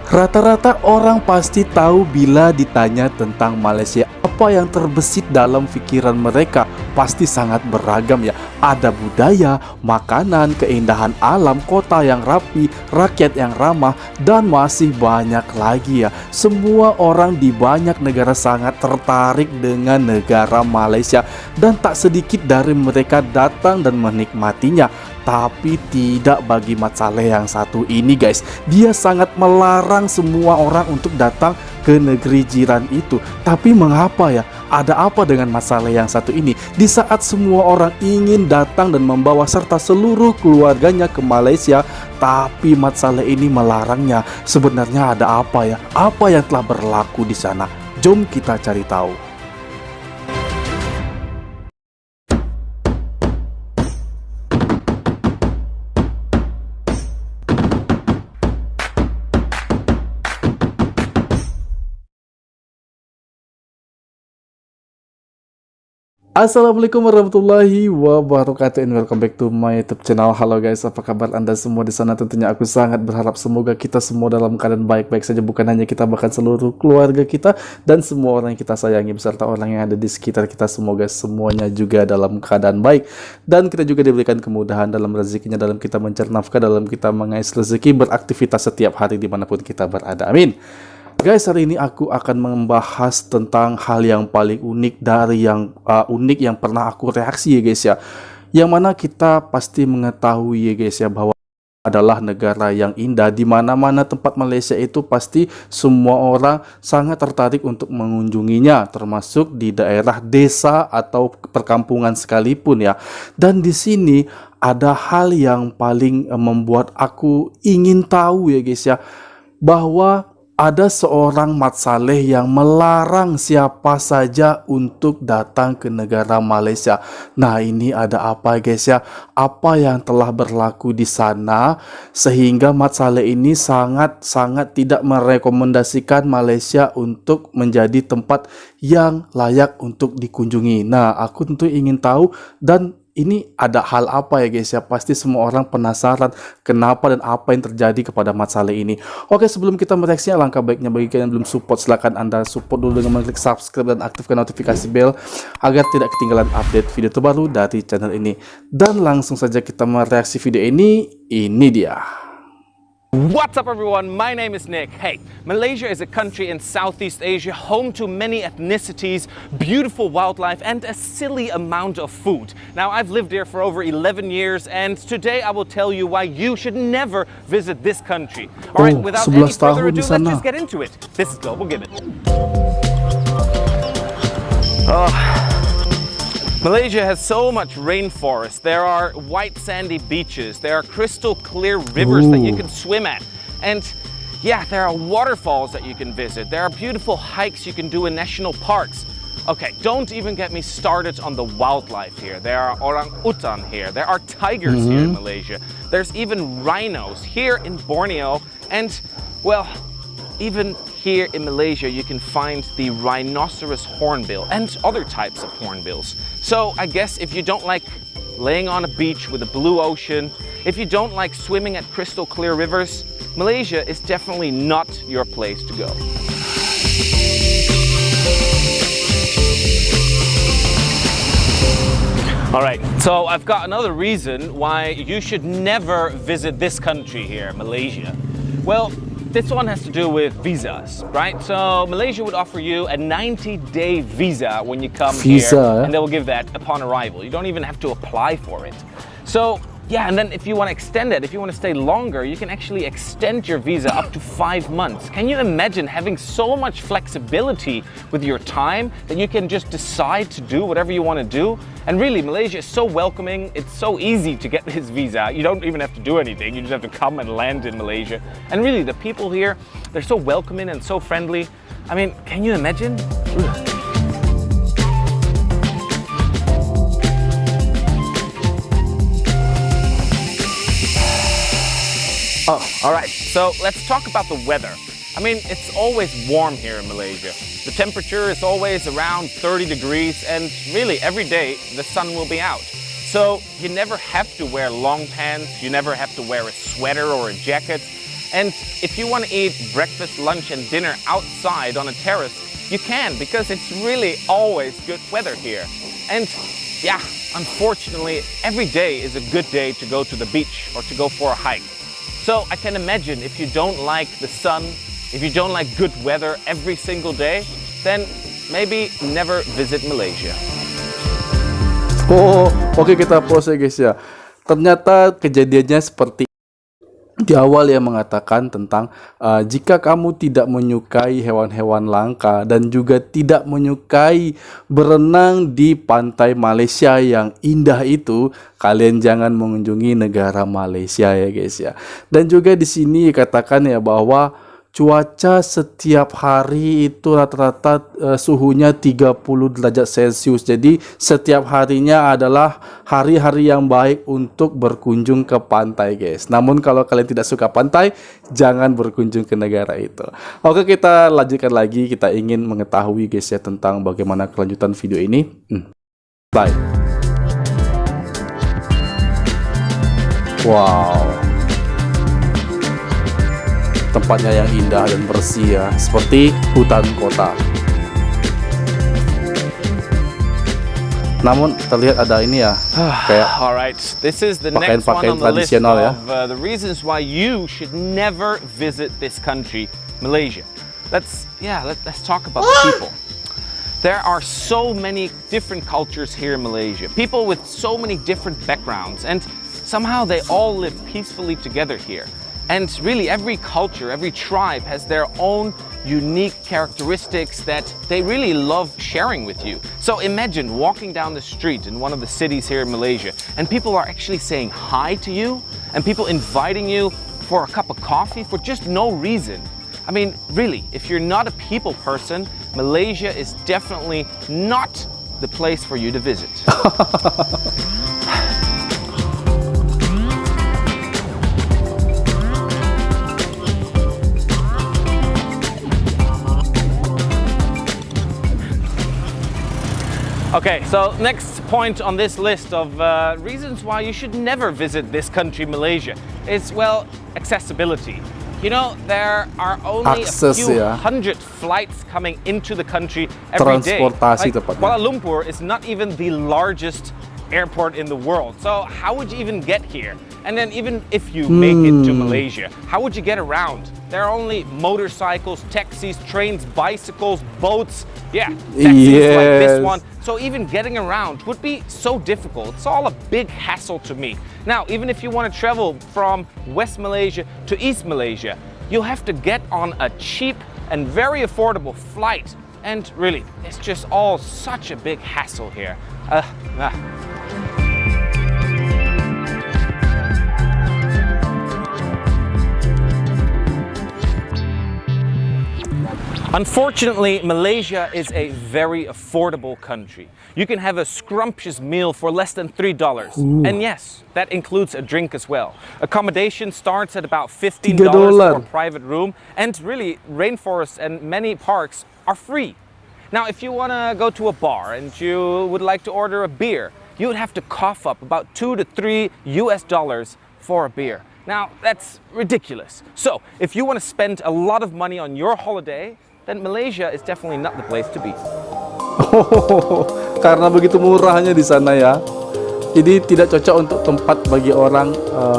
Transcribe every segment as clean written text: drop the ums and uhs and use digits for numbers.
Rata-rata orang pasti tahu bila ditanya tentang Malaysia. Apa yang terbesit dalam pikiran mereka pasti sangat beragam ya. Ada budaya, makanan, keindahan alam, kota yang rapi, rakyat yang ramah, dan masih banyak lagi ya. Semua orang di banyak negara sangat tertarik dengan negara Malaysia, dan tak sedikit dari mereka datang dan menikmatinya. Tapi tidak bagi Mat Saleh yang satu ini guys. Dia sangat melarang semua orang untuk datang ke negeri jiran itu. Tapi mengapa ya? Ada apa dengan Mat Saleh yang satu ini? Di saat semua orang ingin datang dan membawa serta seluruh keluarganya ke Malaysia, tapi Mat Saleh ini melarangnya. Sebenarnya ada apa ya? Apa yang telah berlaku di sana? Jom kita cari tahu. Assalamualaikum warahmatullahi wabarakatuh, and welcome back to my YouTube channel. Halo guys, apa kabar Anda semua di sana? Tentunya aku sangat berharap semoga kita semua dalam keadaan baik-baik saja. Bukan hanya kita, bahkan seluruh keluarga kita dan semua orang yang kita sayangi beserta orang yang ada di sekitar kita. Semoga semuanya juga dalam keadaan baik, dan kita juga diberikan kemudahan dalam rezekinya, dalam kita mencari nafkah, dalam kita mengais rezeki, beraktivitas setiap hari dimanapun kita berada. Amin. Guys, hari ini aku akan membahas tentang hal yang paling unik dari yang unik yang pernah aku reaksi ya guys ya. Yang mana kita pasti mengetahui ya guys ya bahwa adalah negara yang indah. Di mana-mana tempat Malaysia itu pasti semua orang sangat tertarik untuk mengunjunginya, termasuk di daerah desa atau perkampungan sekalipun ya. Dan di sini ada hal yang paling membuat aku ingin tahu ya guys ya, bahwa ada seorang Mat Saleh yang melarang siapa saja untuk datang ke negara Malaysia. Nah, ini ada apa guys ya? Apa yang telah berlaku di sana sehingga Mat Saleh ini sangat tidak merekomendasikan Malaysia untuk menjadi tempat yang layak untuk dikunjungi. Nah, aku tentu ingin tahu, dan ini ada hal apa ya guys ya? Pasti semua orang penasaran kenapa dan apa yang terjadi kepada Mat Saleh ini. Oke, sebelum kita mereaksinya, alangkah baiknya bagi kalian yang belum support, silahkan Anda support dulu dengan mengklik subscribe dan aktifkan notifikasi bell agar tidak ketinggalan update video terbaru dari channel ini. Dan langsung saja kita mereaksi video ini. Ini dia. What's up everyone, my name is Nick. Hey, Malaysia is a country in Southeast Asia, home to many ethnicities, beautiful wildlife, and a silly amount of food. Now, I've lived here for over 11 years, and today I will tell you why you should never visit this country. Alright, without any further ado, let's just get into it. This is Global Gibbon. Malaysia has so much rainforest. There are white sandy beaches. There are crystal clear rivers that you can swim at. And yeah, there are waterfalls that you can visit. There are beautiful hikes you can do in national parks. Okay, don't even get me started on the wildlife here. There are orang-utan here. There are tigers here in Malaysia. There's even rhinos here in Borneo. And well, even here in Malaysia, you can find the rhinoceros hornbill and other types of hornbills. So I guess if you don't like laying on a beach with a blue ocean, if you don't like swimming at crystal clear rivers, Malaysia is definitely not your place to go. Alright, so I've got another reason why you should never visit this country here, Malaysia. Well, this one has to do with visas, right? So Malaysia would offer you a 90-day visa when you come here, and they will give that upon arrival. You don't even have to apply for it. So yeah, and then if you want to extend it, if you want to stay longer, you can actually extend your visa up to 5 months. Can you imagine having so much flexibility with your time that you can just decide to do whatever you want to do? And really, Malaysia is so welcoming. It's so easy to get this visa. You don't even have to do anything. You just have to come and land in Malaysia. And really, the people here, they're so welcoming and so friendly. I mean, can you imagine? Oh, all right, so let's talk about the weather. I mean, it's always warm here in Malaysia. The temperature is always around 30 degrees, and really every day the sun will be out. So you never have to wear long pants, you never have to wear a sweater or a jacket. And if you want to eat breakfast, lunch and dinner outside on a terrace, you can, because it's really always good weather here. And yeah, unfortunately, every day is a good day to go to the beach or to go for a hike. So I can imagine if you don't like the sun, if you don't like good weather every single day, then maybe never visit Malaysia. Oh, oke, kita pause ya guys ya. Ternyata kejadiannya seperti di awal yang mengatakan tentang jika kamu tidak menyukai hewan-hewan langka dan juga tidak menyukai berenang di pantai Malaysia yang indah itu, kalian jangan mengunjungi negara Malaysia ya guys ya. Dan juga di sini katakan ya bahwa cuaca setiap hari itu rata-rata suhunya 30 derajat Celcius. Jadi setiap harinya adalah hari-hari yang baik untuk berkunjung ke pantai guys. Namun kalau kalian tidak suka pantai, jangan berkunjung ke negara itu. Oke, kita lanjutkan lagi. Kita ingin mengetahui guys ya tentang bagaimana kelanjutan video ini. Bye. Wow, tempatnya yang indah dan bersih ya, seperti hutan kota. Namun terlihat ada ini ya, kayak Alright, this is the next one pakaian-pakaian on the list tradisional ya. of the reasons why you should never visit this country, Malaysia. Let's talk about the people. There are so many different cultures here in Malaysia. People with so many different backgrounds, and somehow they all live peacefully together here. And really every culture, every tribe has their own unique characteristics that they really love sharing with you. So imagine walking down the street in one of the cities here in Malaysia and people are actually saying hi to you and people inviting you for a cup of coffee for just no reason. I mean, really, if you're not a people person, Malaysia is definitely not the place for you to visit. Okay, so next point on this list of reasons why you should never visit this country, Malaysia, is, well, accessibility. You know, there are only a few hundred flights coming into the country every day. Like, Kuala Lumpur is not even the largest airport in the world. So how would you even get here? And then even if you make it to Malaysia, how would you get around? There are only motorcycles, taxis, trains, bicycles, boats. Yeah, taxis like this one. So even getting around would be so difficult. It's all a big hassle to me. Now, even if you want to travel from West Malaysia to East Malaysia, you'll have to get on a cheap and very affordable flight. And really, it's just all such a big hassle here. Unfortunately, Malaysia is a very affordable country. You can have a scrumptious meal for less than $3. And yes, that includes a drink as well. Accommodation starts at about $15 for a private room, and really, rainforests and many parks are free. Now, if you want to go to a bar and you would like to order a beer, you would have to cough up about $2 to $3 for a beer. Now, that's ridiculous. So, if you want to spend a lot of money on your holiday, then Malaysia is definitely not the place to be. Karena begitu murahnya di sana ya. Jadi tidak cocok untuk tempat bagi orang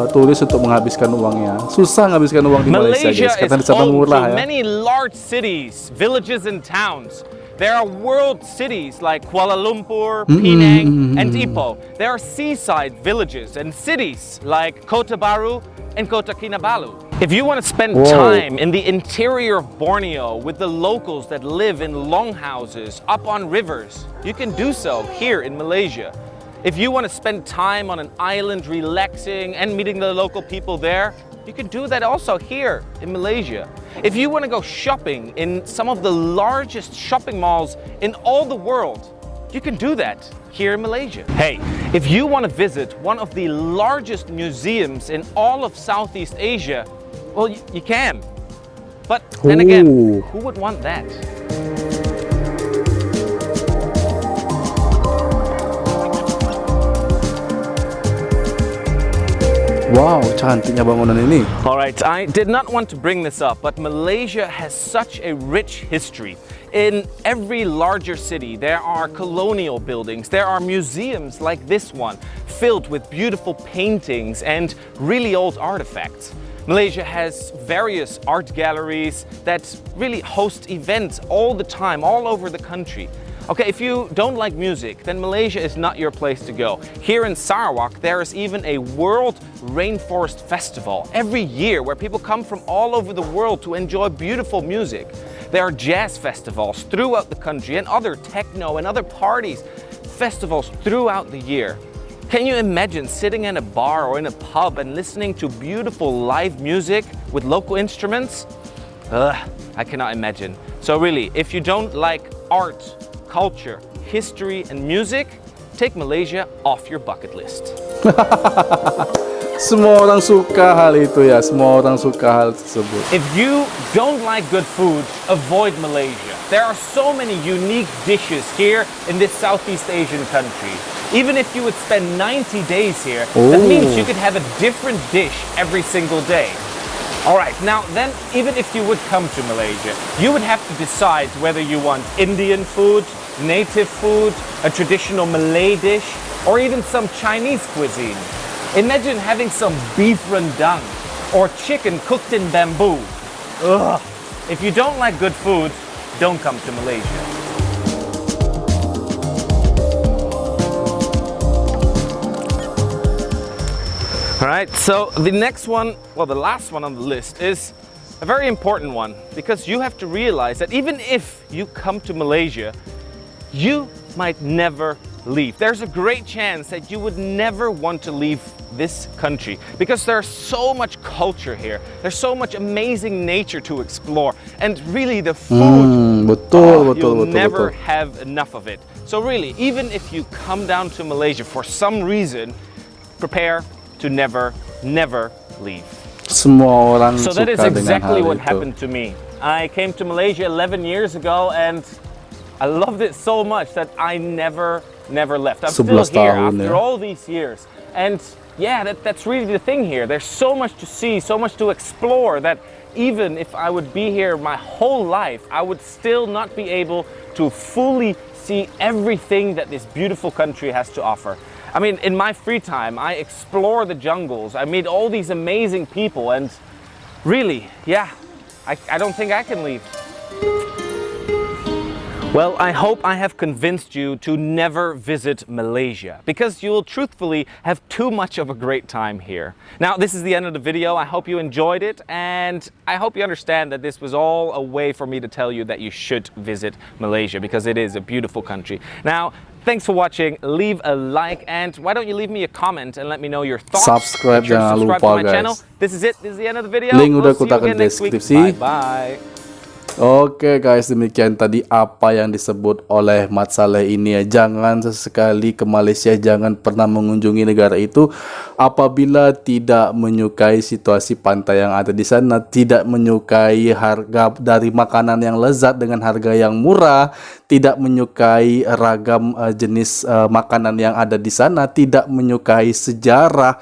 turis untuk menghabiskan uangnya. Susah menghabiskan uang di Malaysia guys, karena di sana murah ya. Many large cities, villages and towns. There are world cities like Kuala Lumpur, Penang, and Ipoh. There are seaside villages and cities like Kota Baru and Kota Kinabalu. If you want to spend time in the interior of Borneo with the locals that live in longhouses up on rivers, you can do so here in Malaysia. If you want to spend time on an island relaxing and meeting the local people there, you can do that also here in Malaysia. If you want to go shopping in some of the largest shopping malls in all the world, you can do that here in Malaysia. Hey, if you want to visit one of the largest museums in all of Southeast Asia, well, you can. But then again, who would want that? Wow, cantiknya bangunan ini. Alright, I did not want to bring this up, but Malaysia has such a rich history. In every larger city, there are colonial buildings, there are museums like this one, filled with beautiful paintings and really old artifacts. Malaysia has various art galleries that really host events all the time, all over the country. Okay, if you don't like music, then Malaysia is not your place to go. Here in Sarawak, there is even a World Rainforest Festival every year where people come from all over the world to enjoy beautiful music. There are jazz festivals throughout the country and other techno and other parties, festivals throughout the year. Can you imagine sitting in a bar or in a pub and listening to beautiful live music with local instruments? I cannot imagine. So really, if you don't like art, culture, history and music, take Malaysia off your bucket list. Semua orang suka hal itu ya, semua orang suka hal tersebut. If you don't like good food, avoid Malaysia. There are so many unique dishes here in this Southeast Asian country. Even if you would spend 90 days here, that means you could have a different dish every single day. Alright, now then, even if you would come to Malaysia, you would have to decide whether you want Indian food, native food, a traditional Malay dish, or even some Chinese cuisine. Imagine having some beef rendang or chicken cooked in bamboo. Ugh. If you don't like good food, don't come to Malaysia. Alright, so the next one, well the last one on the list is a very important one because you have to realize that even if you come to Malaysia, you might never leave. There's a great chance that you would never want to leave this country because there's so much culture here. There's so much amazing nature to explore, and really the food, you'll never have enough of it. So really, even if you come down to Malaysia for some reason, prepare to never leave. Semua orang so suka that is dengan exactly hal what itu. happened to me. I came to Malaysia 11 years ago and I loved it so much that I never left. I'm still here after all these years. And yeah, that's really the thing here. There's so much to see, so much to explore that even if I would be here my whole life, I would still not be able to fully see everything that this beautiful country has to offer. I mean, in my free time, I explore the jungles, I meet all these amazing people, and really, yeah, I don't think I can leave. Well, I hope I have convinced you to never visit Malaysia because you will truthfully have too much of a great time here. Now, this is the end of the video. I hope you enjoyed it, and I hope you understand that this was all a way for me to tell you that you should visit Malaysia because it is a beautiful country. Now, thanks for watching. Leave a like, and why don't you leave me a comment and let me know your thoughts. Subscribe, jangan lupa to my guys. channel. This is it. This is the end of the video. Link udah We'll see you kutakan again next week. deskripsi. Bye-bye. Oke guys, demikian tadi apa yang disebut oleh Mat Saleh ini ya. Jangan sesekali ke Malaysia, jangan pernah mengunjungi negara itu apabila tidak menyukai situasi pantai yang ada di sana, tidak menyukai harga dari makanan yang lezat dengan harga yang murah, tidak menyukai ragam jenis makanan yang ada di sana, tidak menyukai sejarah,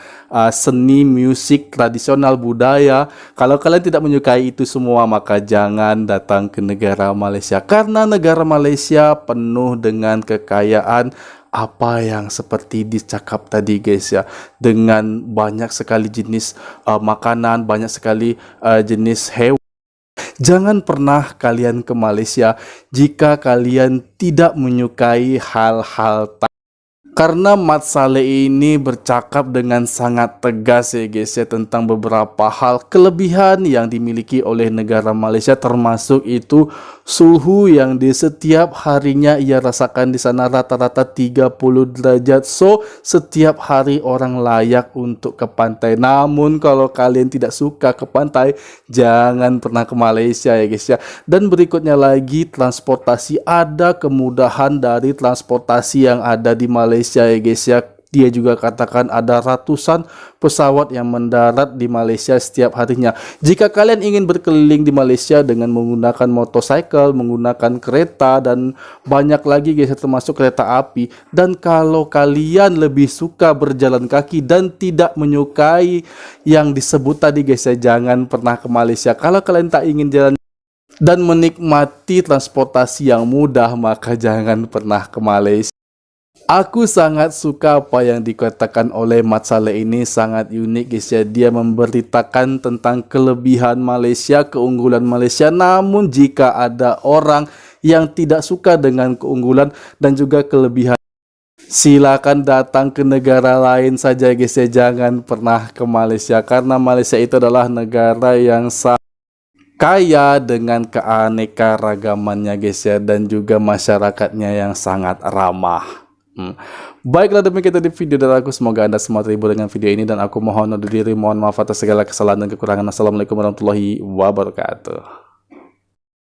seni, musik, tradisional, budaya. Kalau kalian tidak menyukai itu semua, maka jangan datang ke negara Malaysia, karena negara Malaysia penuh dengan kekayaan apa yang seperti dicakap tadi guys ya, dengan banyak sekali jenis makanan, banyak sekali jenis hewan. Jangan pernah kalian ke Malaysia jika kalian tidak menyukai hal-hal karena Mat Saleh ini bercakap dengan sangat tegas ya guys ya, tentang beberapa hal kelebihan yang dimiliki oleh negara Malaysia, termasuk itu suhu yang di setiap harinya ia rasakan di sana rata-rata 30 derajat. So setiap hari orang layak untuk ke pantai. Namun kalau kalian tidak suka ke pantai, jangan pernah ke Malaysia ya guys ya. Dan berikutnya lagi, transportasi, ada kemudahan dari transportasi yang ada di Malaysia ya guys ya. Dia juga katakan ada ratusan pesawat yang mendarat di Malaysia setiap harinya. Jika kalian ingin berkeliling di Malaysia dengan menggunakan motorcycle, menggunakan kereta, dan banyak lagi guys, termasuk kereta api. Dan kalau kalian lebih suka berjalan kaki dan tidak menyukai yang disebut tadi guys, jangan pernah ke Malaysia. Kalau kalian tak ingin jalan dan menikmati transportasi yang mudah, maka jangan pernah ke Malaysia. Aku sangat suka apa yang dikatakan oleh Saleh ini, sangat unik guys ya. Dia memberitakan tentang kelebihan Malaysia, keunggulan Malaysia. Namun jika ada orang yang tidak suka dengan keunggulan dan juga kelebihan, silakan datang ke negara lain saja guys ya. Jangan pernah ke Malaysia, karena Malaysia itu adalah negara yang kaya dengan keanekaragamannya guys ya, dan juga masyarakatnya yang sangat ramah. Baiklah, demikian tadi video dari aku. Semoga Anda semua terhibur dengan video ini, dan aku mohon undur diri, mohon maaf atas segala kesalahan dan kekurangan. Assalamualaikum warahmatullahi wabarakatuh.